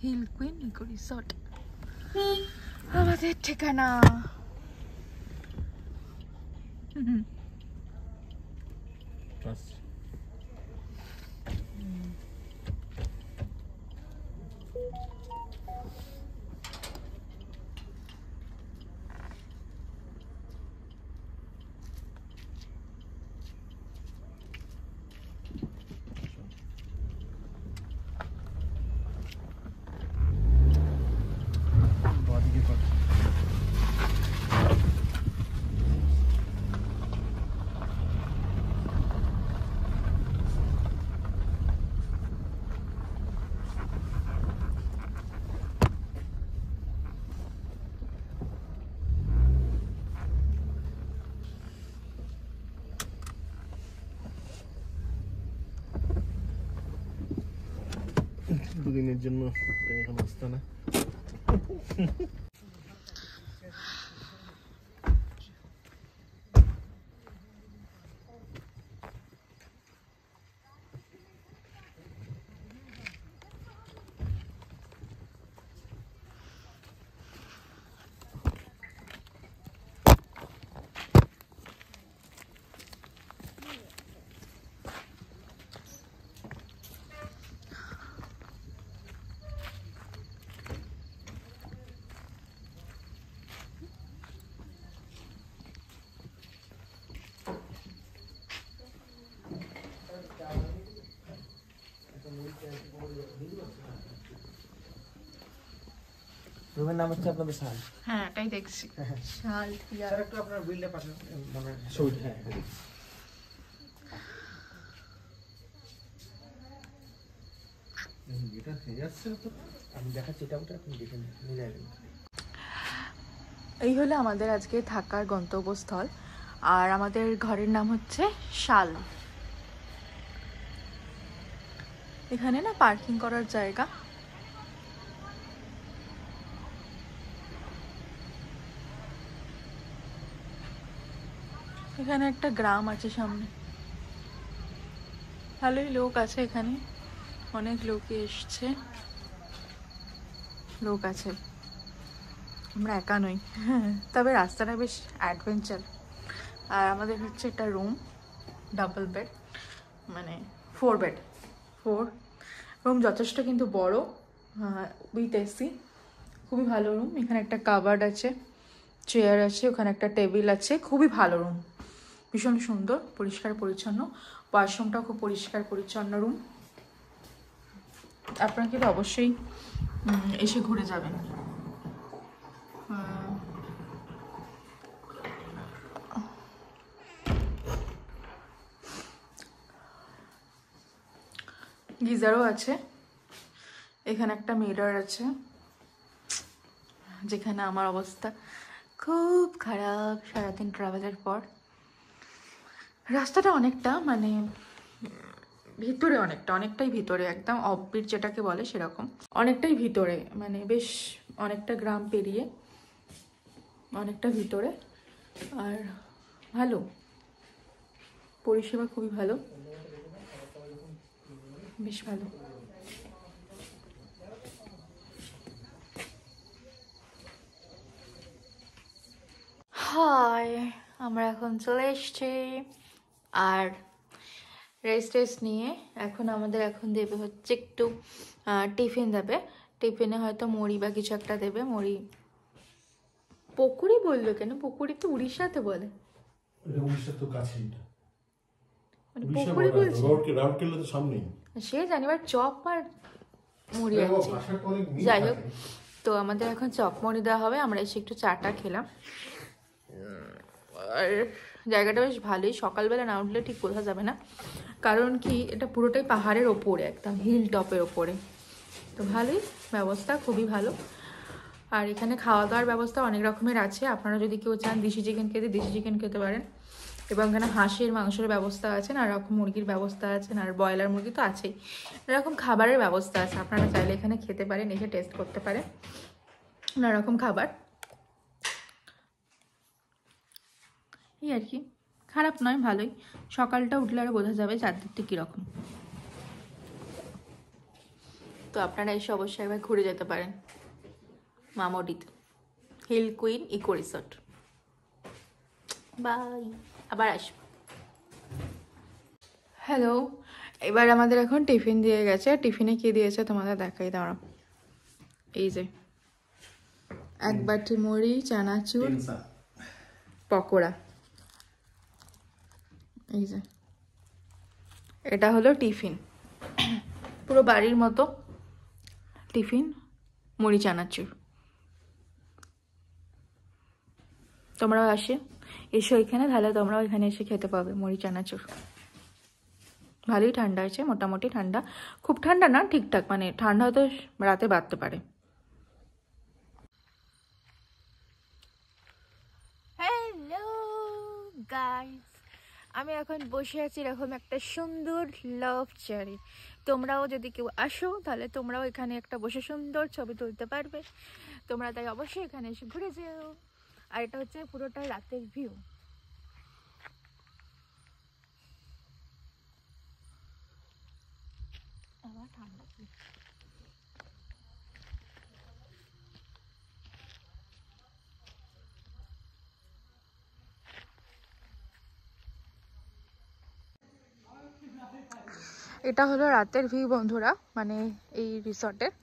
Hill queen eco resort আমাদের ঠিকানা। দুদিনের জন্য এখন আসতে না। রুমের নাম হচ্ছে আপনাদের শাল। হ্যাঁ এটাই দেখছি শাল টিয়া। স্যার একটু আপনার বিলটা পাঠান মানে ছবি। হ্যাঁ এটা হয়ে যাচ্ছে তো। আমি দেখাচ্ছি এটা ওটা আপনি দেখে নিয়ে যাবেন। এই হলো আমাদের আজকে থাকার গন্তব্যস্থল, আর আমাদের ঘরের নাম হচ্ছে শাল। এখানে না পার্কিং করার জায়গা। এখানে একটা গ্রাম আছে সামনে, ভালোই লোক আছে এখানে, অনেক লোকই এসছে, লোক আছে, আমরা একা নই। তবে রাস্তাটা বেশ অ্যাডভেঞ্চার। আর আমাদের হচ্ছে একটা রুম, ডাবল বেড, মানে 4 বেড, 4 রুম, যথেষ্ট কিন্তু বড়, উইথ এসি, খুবই ভালো রুম। এখানে একটা কাবার্ড আছে, চেয়ার আছে, ওখানে একটা টেবিল আছে, খুবই ভালো রুম, ভীষণ সুন্দর, পরিষ্কার পরিচ্ছন্ন। ওয়াশরুমটাও খুব পরিষ্কার পরিচ্ছন্ন রুম। আপনারা কিন্তু অবশ্যই এসে ঘুরে যাবেন। গিজারও আছে, এখানে একটা মিরর আছে, যেখানে আমার অবস্থা খুব খারাপ সারাদিন ট্রাভেলের পর। রাস্তাটা অনেকটা মানে ভিতরে, অনেকটাই ভিতরে, একদম অফবিট যেটাকে বলে সেরকম, অনেকটাই ভিতরে, মানে বেশ অনেকটা গ্রাম পেরিয়ে অনেকটা ভিতরে। আর ভালো, পরিষেবা খুবই ভালো, বেশ ভালো। হাই, আমরা এখন চলে এসছি, আর রেস্ট নিয়ে এখন আমাদের দেবে হচ্ছে একটু টিফিন দেবে। টিফিনে হয়তো মুড়ি বা কিছু একটা দেবে। মুড়ি, পকুড়ি বললো কেন? পকুড়ি তো উড়িষ্যাতে বলে। উড়িষ্যার তো কাছে, মানে পকুড়ি বলছে, রাউরকেলা তো সামনেই। সে জানি, বাট চপ আর মুড়ি আছে। যাই হোক, তো আমাদের এখন চপ মুড়ি দেওয়া হবে। আমরা এসে একটু চাটা খেলাম। আর জায়গাটা বেশ ভালোই, সকালবেলা না উঠলে ঠিক বোঝা যাবে না, কারণ কি এটা পুরোটাই পাহাড়ের ওপরে, একদম হিল টপের ওপরে, তো ভালোই ব্যবস্থা, খুবই ভালো। আর এখানে খাওয়া দাওয়ার ব্যবস্থা অনেক রকমের আছে। আপনারা যদি কেউ চান দেশি চিকেন খেতে, দেশি চিকেন খেতে পারেন, এবং এখানে হাঁসের মাংসের ব্যবস্থা আছে, নানা রকম মুরগির ব্যবস্থা আছে, আর ব্রয়লার মুরগি তো আছেই, নানা রকম খাবারের ব্যবস্থা আছে। আপনারা চাইলে এখানে খেতে পারেন, এসে টেস্ট করতে পারেন নানা রকম খাবার। এই আর কি, খারাপ নয়, ভালোই। সকালটা উঠলে আরও বোঝা যাবে চারদিকটা কীরকম। তো আপনারা এসে অবশ্যই একবার ঘুরে যেতে পারেন মামডিতে, hill queen eco resort. Bye, আবার আসবো। হ্যালো, এবার আমাদের এখন টিফিন দিয়ে গেছে। টিফিনে কি দিয়েছে তোমাদের দেখাই, দাঁড়াও। এই যে এক বাটি মুড়ি, চানাচুর, পকোড়া, এই যে এটা হলো টিফিন, পুরো বাড়ির মতো টিফিন, মুড়ি চানাচুর। তোমরাও এসো এখানে, তাহলে তোমরাও এখানে এসে খেতে পাবে মুড়ি চানাচুর। ভালোই ঠান্ডা আছে, মোটামুটি ঠান্ডা, খুব ঠান্ডা না, ঠিকঠাক, মানে ঠান্ডা হয়তো রাতে বাড়তে পারে। হ্যালো গাইস, আমি এখন বসে আছি এরকম একটা সুন্দর লাভ চেয়ারে। তোমরাও যদি কেউ আসো তাহলে তোমরাও এখানে একটা বসে সুন্দর ছবি তুলতে পারবে। তোমরা তাই অবশ্যই এখানে এসে ঘুরে যেও। আর এটা হচ্ছে পুরোটা রাতের ভিউ। আবার ঠান্ডা, এটা হলো রাতের ভিউ বন্ধুরা, মানে এই রিসর্টের।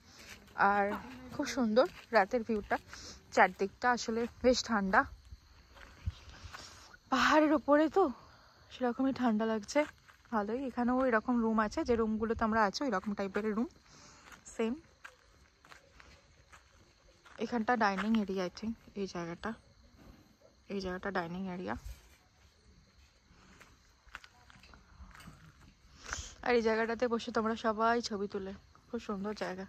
আর খুব সুন্দর রাতের ভিউটা, চারদিকটা আসলে বেশ ঠান্ডা, পাহাড়ের ওপরে তো সেরকমই ঠান্ডা লাগছে। ভালোই, এখানেও এরকম রুম আছে, যে রুমগুলোতে আমরা আছি এরকম টাইপের রুম সেম। এখানটা ডাইনিং এরিয়া, আই থিঙ্ক এই জায়গাটা ডাইনিং এরিয়া। আর এই জায়গাটাতে বসে তোমরা সবাই ছবি তুলে, খুব সুন্দর জায়গা,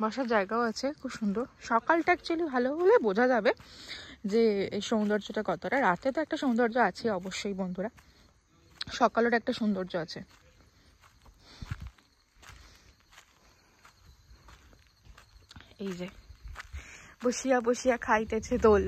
বসার জায়গাও আছে খুব সুন্দর। সকালটা অ্যাকচুয়ালি ভালো হলে বোঝা যাবে যে এই সৌন্দর্যটা কতটা। রাতে তো একটা সৌন্দর্য আছে অবশ্যই বন্ধুরা, সকালের একটা সৌন্দর্য আছে। এই যে বসিয়া বসিয়া খাইতেছে দোল।